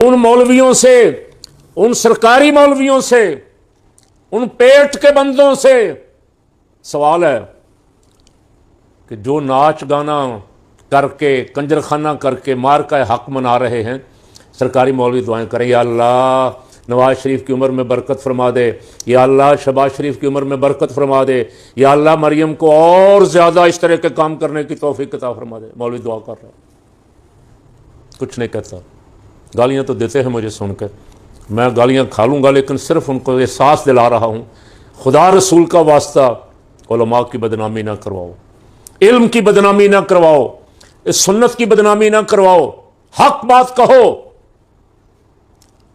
ان मौलवियों से, उन सरकारी मौलवियों से, उन पेट के बंदों से सवाल है कि जो नाच गाना करके, कंजर खाना करके मार का हक मना रहे हैं, सरकारी मौलवी दुआएं करें, या अल्लाह नवाज शरीफ की उम्र में बरकत फरमा दे, या अल्लाह शहबाज शरीफ की उम्र में बरकत फरमा दे, या अल्लाह मरियम को और ज़्यादा इस तरह के काम करने की तौफीक अता फरमा दे। मौलवी दुआ कर रहा है, कुछ नहीं कहता। गालियाँ तो देते हैं मुझे सुनकर, मैं गालियाँ खा लूँगा, लेकिन सिर्फ उनको एहसास दिला रहा हूँ, खुदा रसूल का वास्ता उलमा की बदनामी ना करवाओ, इल्म की बदनामी ना करवाओ, इस सुन्नत की बदनामी ना करवाओ, हक बात कहो।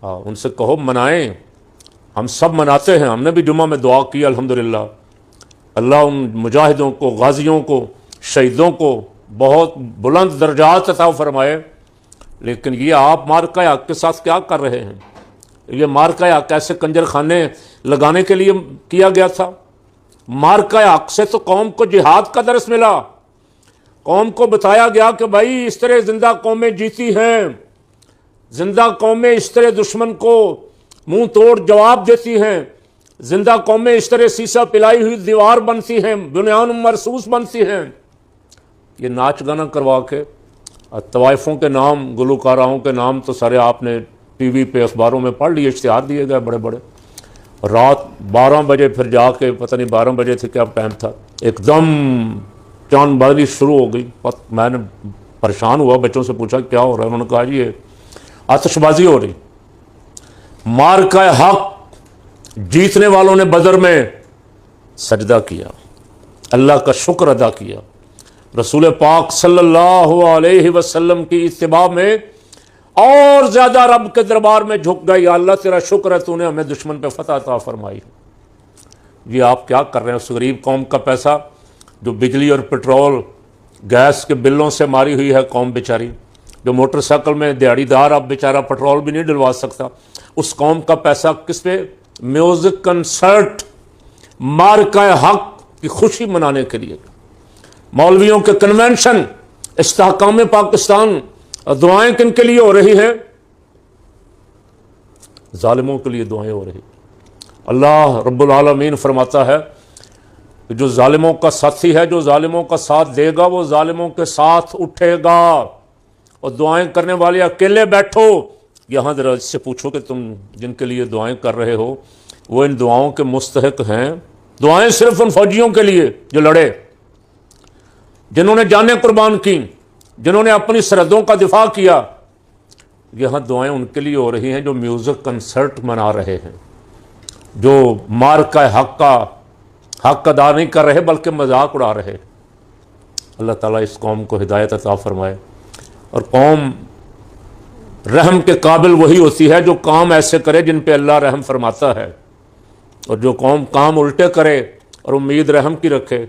हाँ, उनसे कहो मनाएं, हम सब मनाते हैं, हमने भी जुम्मा में दुआ की अल्हम्दुलिल्लाह। अल्लाह उन मुजाहिदों को, गाजियों को, शहीदों को बहुत बुलंद दर्जात अता फरमाए। लेकिन ये आप मार का हक के साथ क्या कर रहे हैं? ये मार का हक ऐसे कंजर खाने लगाने के लिए किया गया था। मार का हक से तो कौम को जिहाद का दर्स मिला, कौम को बताया गया कि भाई इस तरह जिंदा कौमें जीती हैं, जिंदा कौमें इस तरह दुश्मन को मुंह तोड़ जवाब देती हैं, जिंदा कौमें इस तरह सीसा पिलाई हुई दीवार बनती हैं, बुनियान मरसूस बनती हैं। ये नाच गाना करवा के तवाइफों के नाम, गुलकाराओं के नाम तो सारे आपने टीवी पे अखबारों में पढ़ लिए, इश्तिहार दिए गए बड़े बड़े। रात 12 बजे फिर जाके, पता नहीं 12 बजे थे क्या टाइम था, एकदम चांदबाजी शुरू हो गई। मैंने परेशान हुआ, बच्चों से पूछा क्या हो रहा है, उन्होंने कहा जी ये आतिशबाजी हो रही। मार का हक जीतने वालों ने बदर में सजदा किया, अल्लाह का शुक्र अदा किया, रसूल पाक सल्लल्लाहु अलैहि वसल्लम की इत्तिबा में और ज्यादा रब के दरबार में झुक गई। अल्लाह तेरा शुक्र है, तूने हमें दुश्मन पे फतह अता फरमाई। ये आप क्या कर रहे हैं? उस गरीब कौम का पैसा जो बिजली और पेट्रोल गैस के बिलों से मारी हुई है कौम बेचारी, जो मोटरसाइकिल में दिहाड़ीदार अब बेचारा पेट्रोल भी नहीं डलवा सकता, उस कौम का पैसा किस पे? म्यूजिक कंसर्ट, मार का हक की खुशी मनाने के लिए, मौलवियों के कन्वेंशन, इस्तेहकाम पाकिस्तान। दुआएं किन के लिए हो रही है? जालिमों के लिए दुआएं हो रही। अल्लाह रब्बुल आलमीन फरमाता है कि जो जालिमों का साथी है, जो जालिमों का साथ देगा, वो जालिमों के साथ उठेगा। और दुआएं करने वाले अकेले बैठो, यहाँ जरा इससे पूछो कि तुम जिनके लिए दुआएं कर रहे हो वो इन दुआओं के मुस्तहिक हैं? दुआएं सिर्फ उन फौजियों के लिए जो लड़े, जिन्होंने जानें कुर्बान की, जिन्होंने अपनी सरहदों का दिफा किया। यहाँ दुआएं उनके लिए हो रही हैं जो म्यूजिक कंसर्ट मना रहे हैं, जो मार का हक अदा नहीं कर रहे बल्कि मजाक उड़ा रहे। अल्लाह ताला इस कौम को हिदायत अता फरमाए। और कौम रहम के काबिल वही होती है जो काम ऐसे करे जिन पे अल्लाह रहम फरमाता है, और जो कौम काम उल्टे करे और उम्मीद रहम की रखे